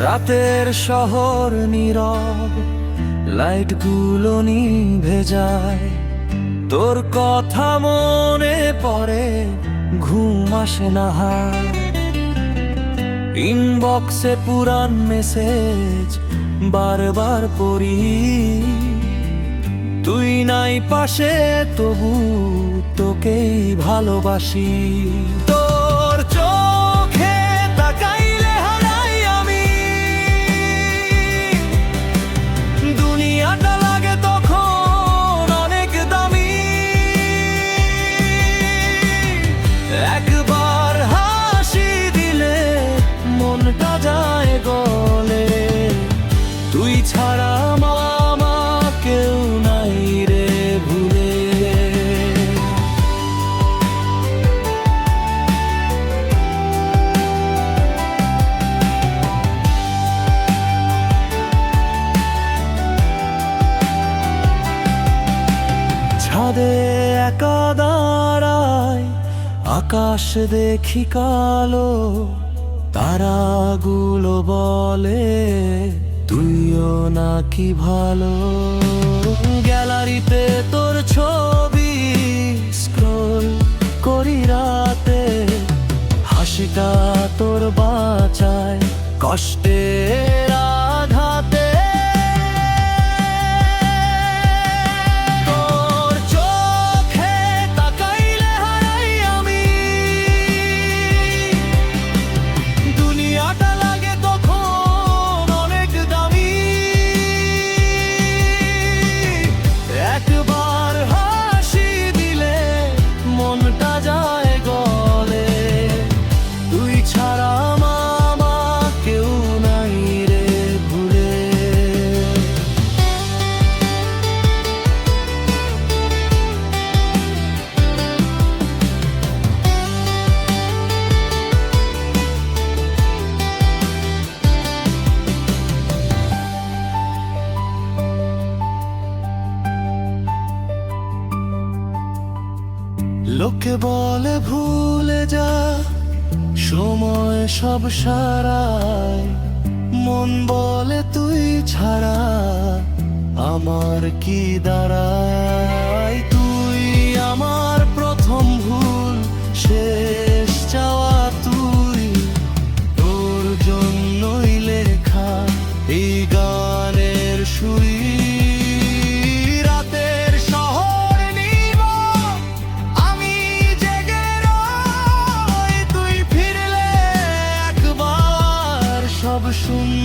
রাতের শহর নীরব, লাইটগুলো নিভে যায়। তোর কথা মনে পড়ে, ঘুম আসে না হায়। ইনবক্সে পুরান মেসেজ বারবার পড়ি, তুই নাই পাশে তবু তোকেই ভালোবাসি। তোর চোখে তাকাইলে হারাই আমি, দুনিয়াটা লাগে তখন অনেক দামি। একবার হাসি দিলে মনটা যায় গলে, তুই ছাড়া মামা কেউ নাই রে ভুলে। ছাদে একা দাঁড়াই, আকাশ দেখি কালো, তারাগুলো বলে তুইও নাকি ভালো। গ্যালারিতে তোর ছবি স্ক্রল করি রাতে, হাসিটা তোর বাঁচায় কষ্টের আঘাতে। তোর চোখে তাকাইলে হারাই আমি, দুনিয়াটা লাগে তখন অনেক দামি। একবার হাসি দিলে মনটা যায় গলে, তুই ছাড়া মামা কেউ নাই রে ভুলে। লোকে বলে ভুলে যা, সময় সব সারায়। মন বলে তুই ছাড়া আমার কি দাঁড়ায়। তুই আমার প্রথম ভুল, শেষ চাওয়া তুই, তোর জন্যই লেখা এই গানের সুই। রাতের শহর নীরব, আমি জেগে রই, তুই ফিরলে একবার সব শূন্য